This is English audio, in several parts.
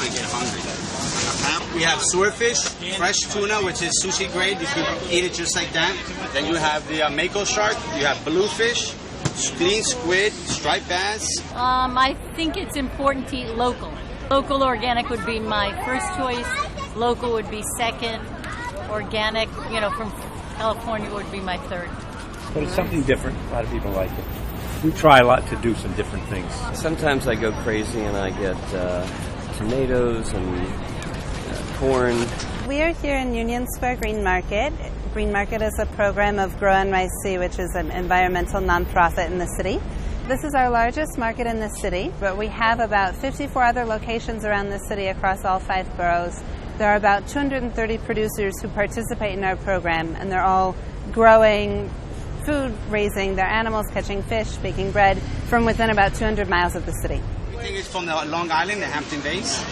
to get hungry. We have swordfish, fresh tuna, which is sushi grade. You can eat it just like that. Then you have the mako shark. You have bluefish, green squid, striped bass. I think it's important to eat local. Local organic would be my first choice. Local would be second. Organic, from California would be my third. But it's something different. A lot of people like it. We try a lot to do some different things. Sometimes I go crazy and I get tomatoes and corn. We are here in Union Square Green Market. Green Market is a program of GrowNYC, which is an environmental nonprofit in the city. This is our largest market in the city, but we have about 54 other locations around the city across all 5 boroughs. There are about 230 producers who participate in our program, and they're all growing food, raising their animals, catching fish, baking bread from within about 200 miles of the city. Everything is from the Long Island, the Hampton Bays.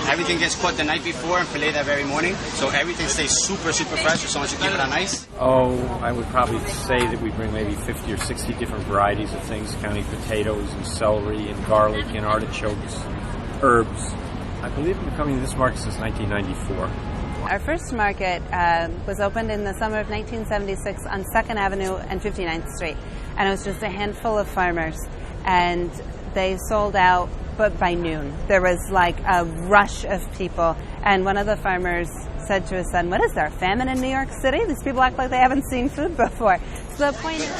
Everything gets caught the night before and filleted that very morning, so everything stays super, super fresh as long as you keep it on ice. Oh, I would probably say that we bring maybe 50 or 60 different varieties of things, counting potatoes and celery and garlic and artichokes, herbs. I believe we've been coming to this market since 1994. Our first market was opened in the summer of 1976 on 2nd Avenue and 59th Street, and it was just a handful of farmers, and they sold out, but by noon. There was like a rush of people, and one of the farmers said to his son, "What is there, a famine in New York City? These people act like they haven't seen food before." So the point is,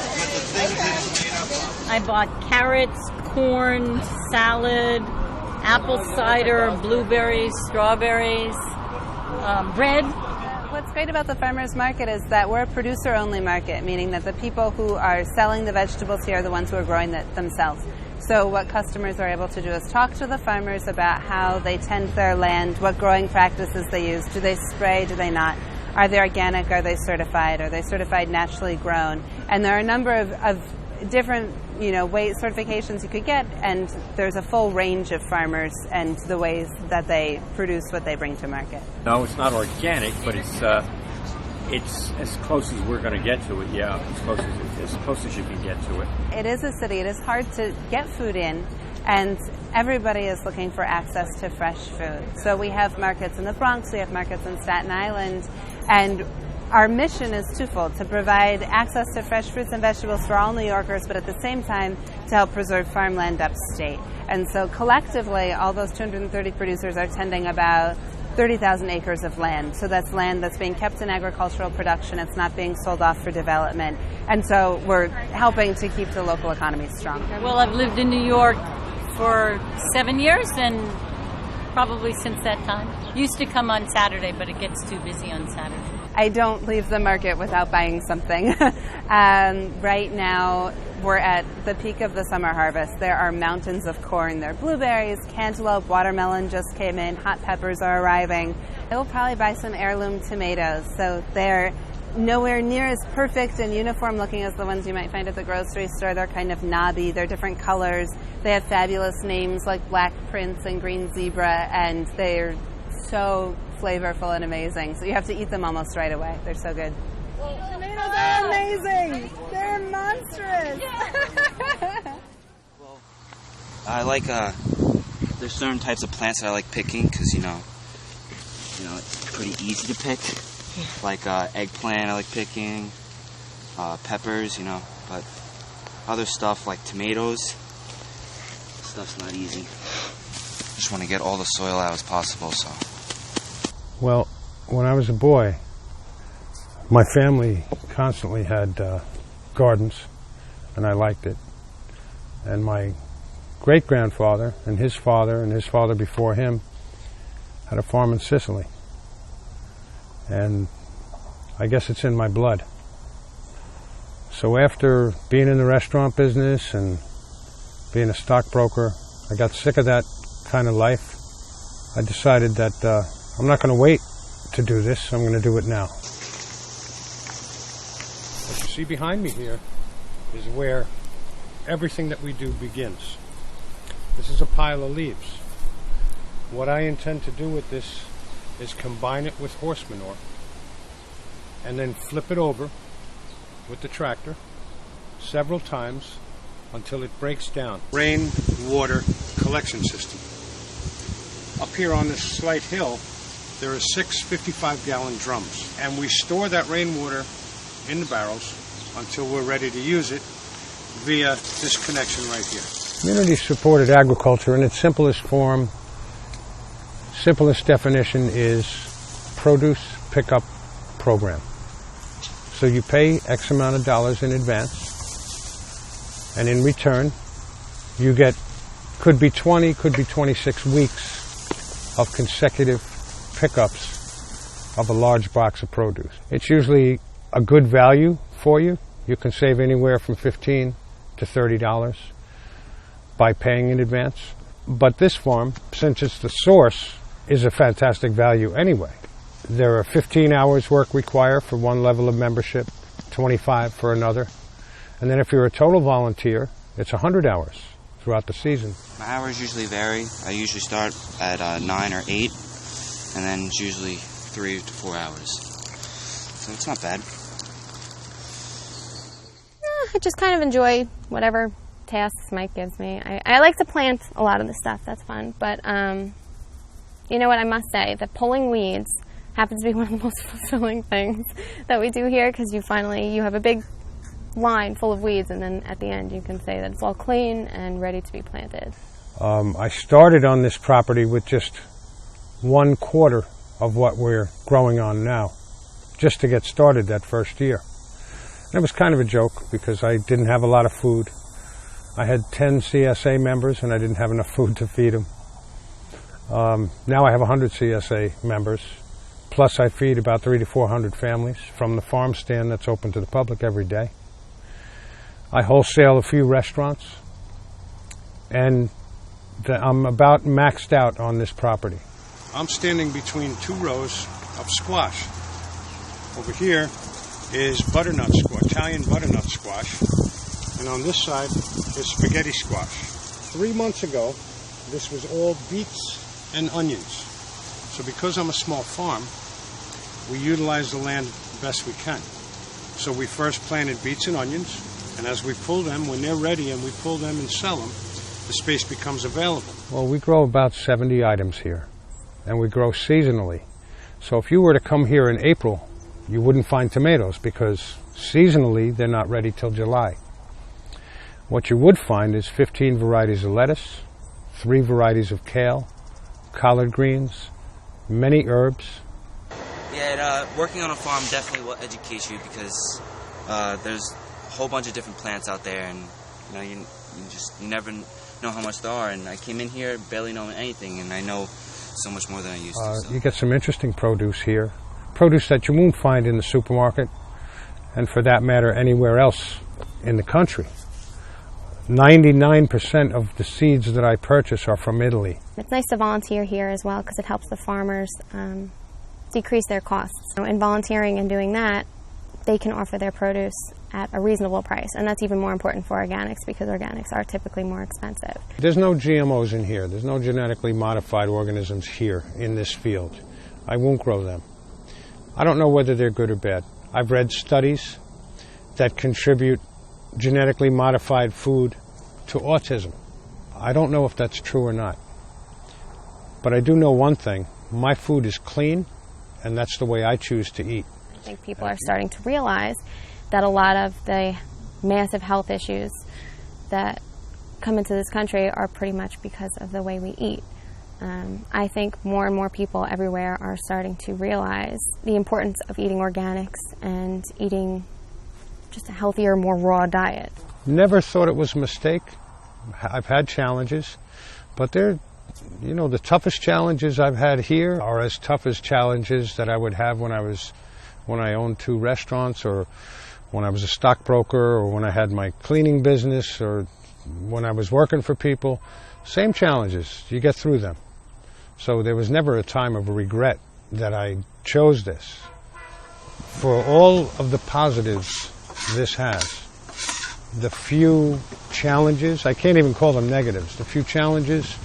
I bought carrots, corn, salad, apple cider, blueberries, strawberries, bread. What's great about the farmers market is that we're a producer-only market, meaning that the people who are selling the vegetables here are the ones who are growing it themselves. So what customers are able to do is talk to the farmers about how they tend their land, what growing practices they use. Do they spray? Do they not? Are they organic? Are they certified? Are they certified naturally grown? And there are a number of different weight certifications you could get, and there's a full range of farmers and the ways that they produce what they bring to market. No, it's not organic, but it's as close as we're going to get to it. Yeah, as close as you can get to it. It is a city. It is hard to get food in, and everybody is looking for access to fresh food. So we have markets in the Bronx, we have markets in Staten Island, and our mission is twofold: to provide access to fresh fruits and vegetables for all New Yorkers, but at the same time to help preserve farmland upstate. And so collectively, all those 230 producers are tending about 30,000 acres of land. So that's land that's being kept in agricultural production. It's not being sold off for development. And so we're helping to keep the local economy strong. Well, I've lived in New York for 7 years, and probably since that time. Used to come on Saturday, but it gets too busy on Saturday. I don't leave the market without buying something. Right now, we're at the peak of the summer harvest. There are mountains of corn. There are blueberries, cantaloupe, watermelon just came in, hot peppers are arriving. I will probably buy some heirloom tomatoes. So they're nowhere near as perfect and uniform looking as the ones you might find at the grocery store. They're kind of knobby. They're different colors. They have fabulous names like Black Prince and Green Zebra, and they're so flavorful and amazing. So you have to eat them almost right away. They're so good. Tomatoes are amazing. They're monstrous. Well, I like there's certain types of plants that I like picking because it's pretty easy to pick. Like eggplant I like picking, peppers, but other stuff like tomatoes, stuff's not easy. Just want to get all the soil out as possible. So. Well, when I was a boy, my family constantly had gardens, and I liked it. And my great-grandfather and his father before him had a farm in Sicily. And I guess it's in my blood. So after being in the restaurant business and being a stockbroker, I got sick of that kind of life. I decided that I'm not going to wait to do this. I'm going to do it now. What you see behind me here is where everything that we do begins. This is a pile of leaves. What I intend to do with this is combine it with horse manure and then flip it over with the tractor several times until it breaks down. Rainwater collection system. Up here on this slight hill, there are 6 55-gallon drums, and we store that rainwater in the barrels until we're ready to use it via this connection right here. Community-supported agriculture in its simplest form, simplest definition is produce pickup program. So you pay X amount of dollars in advance, and in return, you get, could be 20, could be 26 weeks of consecutive pickups of a large box of produce. It's usually a good value for you. You can save anywhere from $15 to $30 by paying in advance. But this farm, since it's the source, is a fantastic value anyway. There are 15 hours work required for one level of membership, 25 for another. And then if you're a total volunteer, it's 100 hours throughout the season. My hours usually vary. I usually start at 9 or 8, and then it's usually 3 to 4 hours. So it's not bad. I just kind of enjoy whatever tasks Mike gives me. I like to plant a lot of the stuff. That's fun. But you know what, I must say, that pulling weeds happens to be one of the most fulfilling things that we do here, because you have a big line full of weeds, and then at the end you can say that it's all clean and ready to be planted. I started on this property with just 1/4 of what we're growing on now, just to get started that first year. And it was kind of a joke because I didn't have a lot of food. I had 10 CSA members and I didn't have enough food to feed them. Now I have 100 CSA members, plus I feed about 300 to 400 families from the farm stand that's open to the public every day. I wholesale a few restaurants, and I'm about maxed out on this property. I'm standing between 2 rows of squash. Over here is butternut squash, Italian butternut squash, and on this side is spaghetti squash. 3 months ago, this was all beets and onions. So because I'm a small farm, we utilize the land best we can. So we first planted beets and onions, and as we pull them, when they're ready and we pull them and sell them, the space becomes available. Well, we grow about 70 items here, and we grow seasonally. So if you were to come here in April, you wouldn't find tomatoes because seasonally they're not ready till July. What you would find is 15 varieties of lettuce, 3 varieties of kale, collard greens, many herbs. Yeah, working on a farm definitely will educate you, because there's a whole bunch of different plants out there, and you never know how much there are. And I came in here barely knowing anything, and I know so much more than I used to. So. You get some interesting produce here, produce that you won't find in the supermarket, and for that matter anywhere else in the country. 99% of the seeds that I purchase are from Italy. It's nice to volunteer here as well, because it helps the farmers decrease their costs. In volunteering and doing that, they can offer their produce at a reasonable price, and that's even more important for organics, because organics are typically more expensive. There's no GMOs in here. There's no genetically modified organisms here in this field. I won't grow them. I don't know whether they're good or bad. I've read studies that contribute genetically modified food to autism. I don't know if that's true or not. But I do know one thing. My food is clean, and that's the way I choose to eat. I think people are starting to realize that a lot of the massive health issues that come into this country are pretty much because of the way we eat. I think more and more people everywhere are starting to realize the importance of eating organics and eating just a healthier, more raw diet. Never thought it was a mistake. I've had challenges, but they're, the toughest challenges I've had here are as tough as challenges that I would have when I owned 2 restaurants, or when I was a stockbroker, or when I had my cleaning business, or when I was working for people. Same challenges. You get through them. So there was never a time of regret that I chose this. For all of the positives this has, the few challenges, I can't even call them negatives, the few challenges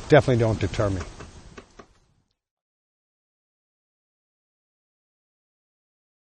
definitely don't deter me.